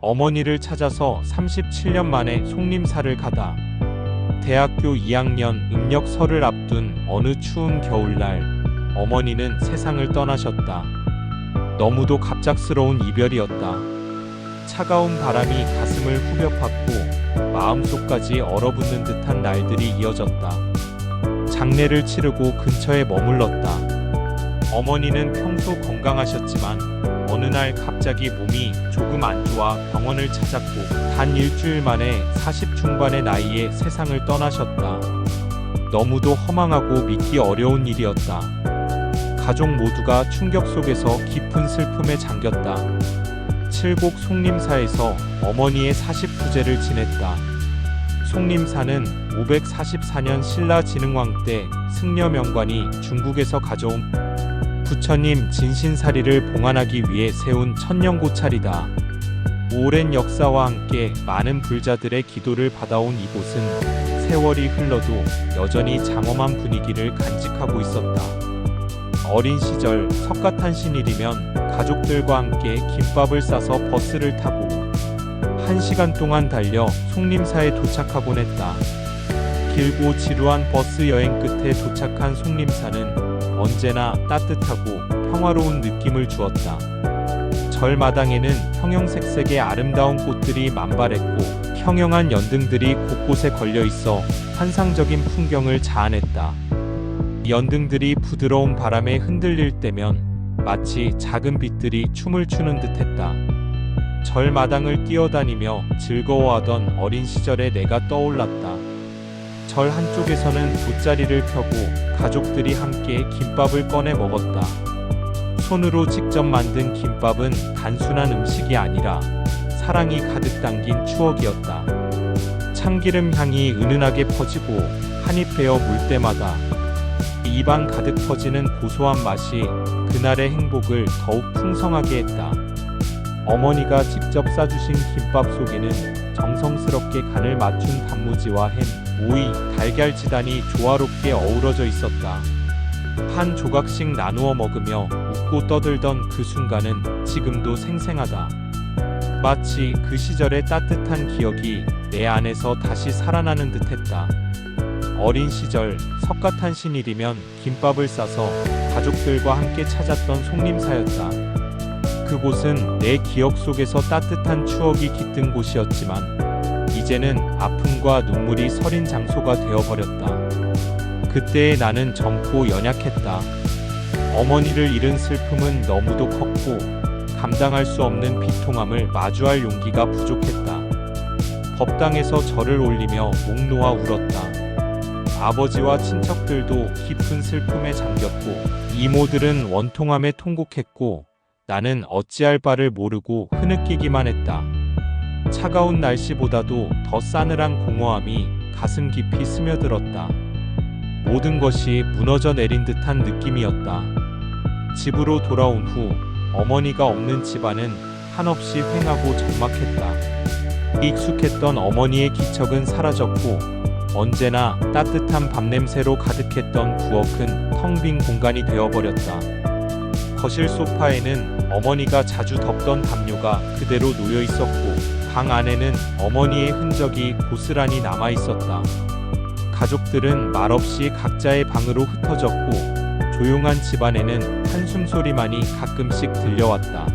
어머니를 찾아서 37년 만에 속림사를 가다. 대학교 2학년 음력설을 앞둔 어느 추운 겨울날, 어머니는 세상을 떠나셨다. 너무도 갑작스러운 이별이었다. 차가운 바람이 가슴을 후벼 팠고 마음속까지 얼어붙는 듯한 날들이 이어졌다. 장례를 치르고 근처에 머물렀다. 어머니는 평소 건강하셨지만 어느 날 갑자기 몸이 조금 안 좋아 병원을 찾았고 단 일주일 만에 40 중반의 나이에 세상을 떠나셨다. 너무도 허망하고 믿기 어려운 일이었다. 가족 모두가 충격 속에서 깊은 슬픔에 잠겼다. 칠곡 속림사에서 어머니의 49제를 지냈다. 속림사는 544년 신라 진흥왕 때 승려명관이 중국에서 가져온 부처님 진신사리를 봉안하기 위해 세운 천년고찰이다. 오랜 역사와 함께 많은 불자들의 기도를 받아온 이곳은 세월이 흘러도 여전히 장엄한 분위기를 간직하고 있었다. 어린 시절 석가탄신일이면 가족들과 함께 김밥을 싸서 버스를 타고 1시간 동안 달려 속림사에 도착하곤 했다. 길고 지루한 버스 여행 끝에 도착한 속림사는 언제나 따뜻하고 평화로운 느낌을 주었다. 절마당에는 형형색색의 아름다운 꽃들이 만발했고 형형한 연등들이 곳곳에 걸려 있어 환상적인 풍경을 자아냈다. 연등들이 부드러운 바람에 흔들릴 때면 마치 작은 빛들이 춤을 추는 듯했다. 절마당을 뛰어다니며 즐거워하던 어린 시절의 내가 떠올랐다. 절 한쪽에서는 돗자리를 펴고 가족들이 함께 김밥을 꺼내 먹었다. 손으로 직접 만든 김밥은 단순한 음식이 아니라 사랑이 가득 담긴 추억이었다. 참기름 향이 은은하게 퍼지고 한입 베어 물 때마다 입안 가득 퍼지는 고소한 맛이 그날의 행복을 더욱 풍성하게 했다. 어머니가 직접 싸주신 김밥 속에는 정성스럽게 간을 맞춘 단무지와 햄, 오이, 달걀 지단이 조화롭게 어우러져 있었다. 한 조각씩 나누어 먹으며 웃고 떠들던 그 순간은 지금도 생생하다. 마치 그 시절의 따뜻한 기억이 내 안에서 다시 살아나는 듯했다. 어린 시절 석가탄신일이면 김밥을 싸서 가족들과 함께 찾았던 속림사였다. 그곳은 내 기억 속에서 따뜻한 추억이 깃든 곳이었지만 이제는 아픔과 눈물이 서린 장소가 되어버렸다. 그때의 나는 젊고 연약했다. 어머니를 잃은 슬픔은 너무도 컸고 감당할 수 없는 비통함을 마주할 용기가 부족했다. 법당에서 절을 올리며 목 놓아 울었다. 아버지와 친척들도 깊은 슬픔에 잠겼고 이모들은 원통함에 통곡했고 나는 어찌할 바를 모르고 흐느끼기만 했다. 차가운 날씨보다도 더 싸늘한 공허함이 가슴 깊이 스며들었다. 모든 것이 무너져 내린 듯한 느낌이었다. 집으로 돌아온 후 어머니가 없는 집안은 한없이 휑하고 적막했다. 익숙했던 어머니의 기척은 사라졌고 언제나 따뜻한 밥냄새로 가득했던 부엌은 텅 빈 공간이 되어버렸다. 거실 소파에는 어머니가 자주 덮던 담요가 그대로 놓여 있었고 방 안에는 어머니의 흔적이 고스란히 남아 있었다. 가족들은 말없이 각자의 방으로 흩어졌고 조용한 집안에는 한숨 소리만이 가끔씩 들려왔다.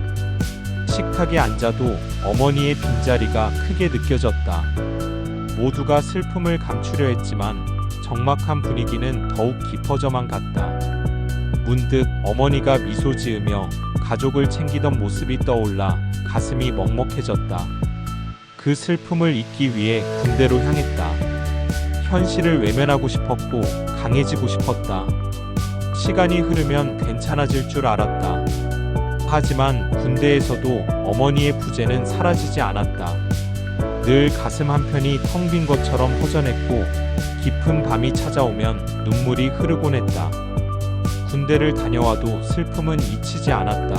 식탁에 앉아도 어머니의 빈자리가 크게 느껴졌다. 모두가 슬픔을 감추려 했지만 적막한 분위기는 더욱 깊어져만 갔다. 문득 어머니가 미소 지으며 가족을 챙기던 모습이 떠올라 가슴이 먹먹해졌다. 그 슬픔을 잊기 위해 군대로 향했다. 현실을 외면하고 싶었고 강해지고 싶었다. 시간이 흐르면 괜찮아질 줄 알았다. 하지만 군대에서도 어머니의 부재는 사라지지 않았다. 늘 가슴 한편이 텅 빈 것처럼 허전했고 깊은 밤이 찾아오면 눈물이 흐르곤 했다. 군대를 다녀와도 슬픔은 잊히지 않았다.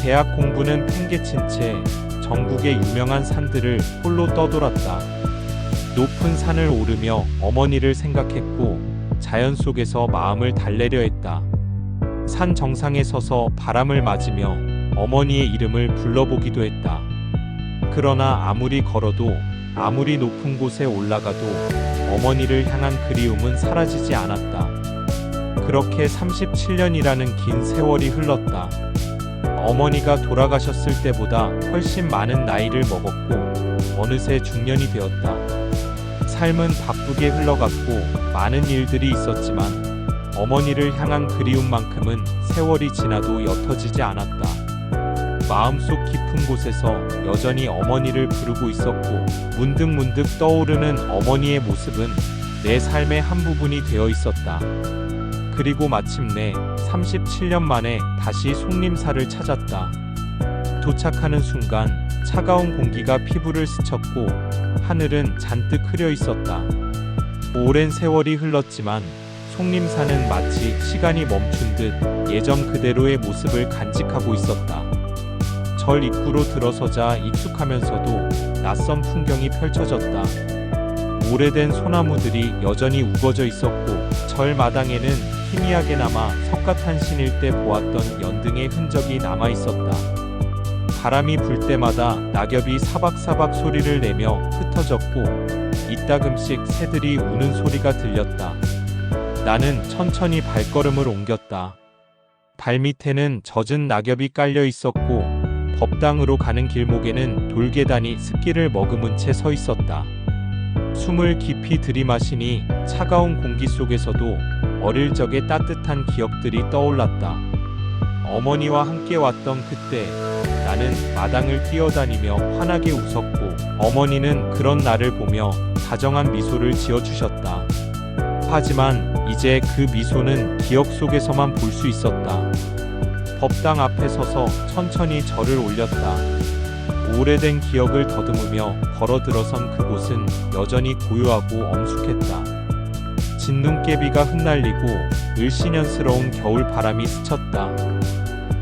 대학 공부는 팽개친 채 전국의 유명한 산들을 홀로 떠돌았다. 높은 산을 오르며 어머니를 생각했고 자연 속에서 마음을 달래려 했다. 산 정상에 서서 바람을 맞으며 어머니의 이름을 불러보기도 했다. 그러나 아무리 걸어도 아무리 높은 곳에 올라가도 어머니를 향한 그리움은 사라지지 않았다. 그렇게 37년이라는 긴 세월이 흘렀다. 어머니가 돌아가셨을 때보다 훨씬 많은 나이를 먹었고 어느새 중년이 되었다. 삶은 바쁘게 흘러갔고 많은 일들이 있었지만 어머니를 향한 그리움만큼은 세월이 지나도 옅어지지 않았다. 마음속 깊은 곳에서 여전히 어머니를 부르고 있었고 문득문득 떠오르는 어머니의 모습은 내 삶의 한 부분이 되어 있었다. 그리고 마침내 37년 만에 다시 송림사를 찾았다. 도착하는 순간 차가운 공기가 피부를 스쳤고 하늘은 잔뜩 흐려 있었다. 오랜 세월이 흘렀지만 송림사는 마치 시간이 멈춘 듯 예전 그대로의 모습을 간직하고 있었다. 절 입구로 들어서자 익숙하면서도 낯선 풍경이 펼쳐졌다. 오래된 소나무들이 여전히 우거져 있었고 절 마당에는 희미하게나마 석가탄신일 때 보았던 연등의 흔적이 남아 있었다. 바람이 불 때마다 낙엽이 사박사박 소리를 내며 흩어졌고 이따금씩 새들이 우는 소리가 들렸다. 나는 천천히 발걸음을 옮겼다. 발밑에는 젖은 낙엽이 깔려 있었고 법당으로 가는 길목에는 돌계단이 습기를 머금은 채 서 있었다. 숨을 깊이 들이마시니 차가운 공기 속에서도 어릴 적의 따뜻한 기억들이 떠올랐다. 어머니와 함께 왔던 그때 나는 마당을 뛰어다니며 환하게 웃었고 어머니는 그런 나를 보며 다정한 미소를 지어주셨다. 하지만 이제 그 미소는 기억 속에서만 볼 수 있었다. 법당 앞에 서서 천천히 절을 올렸다. 오래된 기억을 더듬으며 걸어들어선 그곳은 여전히 고요하고 엄숙했다. 진눈깨비가 흩날리고 을씨년스러운 겨울 바람이 스쳤다.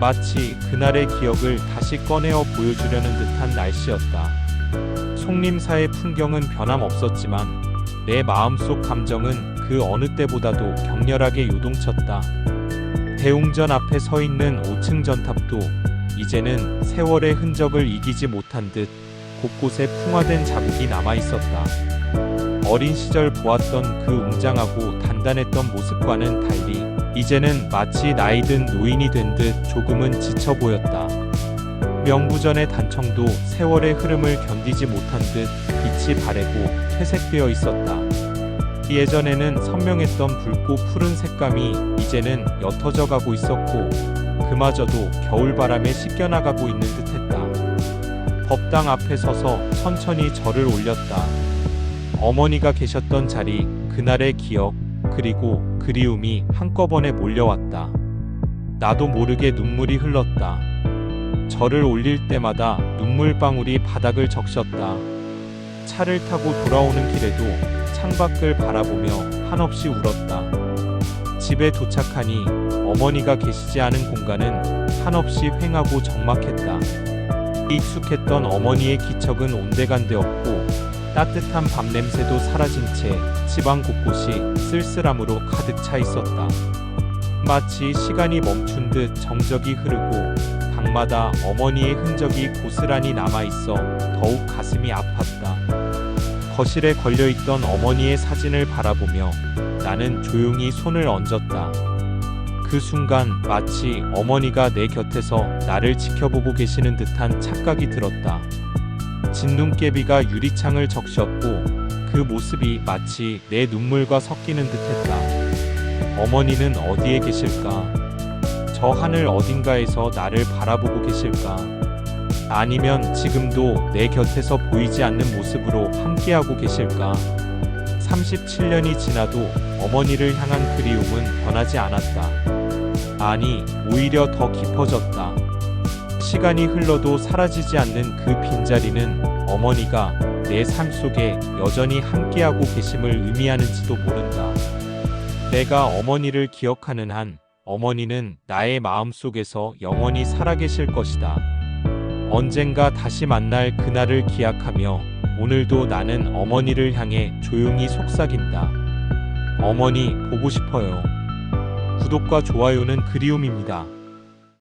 마치 그날의 기억을 다시 꺼내어 보여주려는 듯한 날씨였다. 송림사의 풍경은 변함없었지만 내 마음속 감정은 그 어느 때보다도 격렬하게 요동쳤다. 대웅전 앞에 서 있는 5층 전탑도 이제는 세월의 흔적을 이기지 못한 듯 곳곳에 풍화된 자국이 남아 있었다. 어린 시절 보았던 그 웅장하고 단단했던 모습과는 달리 이제는 마치 나이든 노인이 된 듯 조금은 지쳐 보였다. 명부전의 단청도 세월의 흐름을 견디지 못한 듯 빛이 바래고 퇴색되어 있었다. 예전에는 선명했던 붉고 푸른 색감이 이제는 옅어져 가고 있었고 그마저도 겨울바람에 씻겨나가고 있는 듯했다. 법당 앞에 서서 천천히 절을 올렸다. 어머니가 계셨던 자리, 그날의 기억, 그리고 그리움이 한꺼번에 몰려왔다. 나도 모르게 눈물이 흘렀다. 절을 올릴 때마다 눈물방울이 바닥을 적셨다. 차를 타고 돌아오는 길에도 창밖을 바라보며 한없이 울었다. 집에 도착하니 어머니가 계시지 않은 공간은 한없이 휑하고 적막했다. 익숙했던 어머니의 기척은 온데간데 없고 따뜻한 밤 냄새도 사라진 채 집안 곳곳이 쓸쓸함으로 가득 차 있었다. 마치 시간이 멈춘 듯 정적이 흐르고 방마다 어머니의 흔적이 고스란히 남아있어 더욱 가슴이 아팠다. 거실에 걸려있던 어머니의 사진을 바라보며 나는 조용히 손을 얹었다. 그 순간 마치 어머니가 내 곁에서 나를 지켜보고 계시는 듯한 착각이 들었다. 진눈깨비가 유리창을 적셨고 그 모습이 마치 내 눈물과 섞이는 듯했다. 어머니는 어디에 계실까? 저 하늘 어딘가에서 나를 바라보고 계실까? 아니면 지금도 내 곁에서 보이지 않는 모습으로 함께하고 계실까? 37년이 지나도 어머니를 향한 그리움은 변하지 않았다. 아니, 오히려 더 깊어졌다. 시간이 흘러도 사라지지 않는 그 빈자리는 어머니가 내 삶 속에 여전히 함께하고 계심을 의미하는지도 모른다. 내가 어머니를 기억하는 한 어머니는 나의 마음속에서 영원히 살아계실 것이다. 언젠가 다시 만날 그날을 기약하며 오늘도 나는 어머니를 향해 조용히 속삭인다. 어머니 보고 싶어요. 구독과 좋아요는 그리움입니다.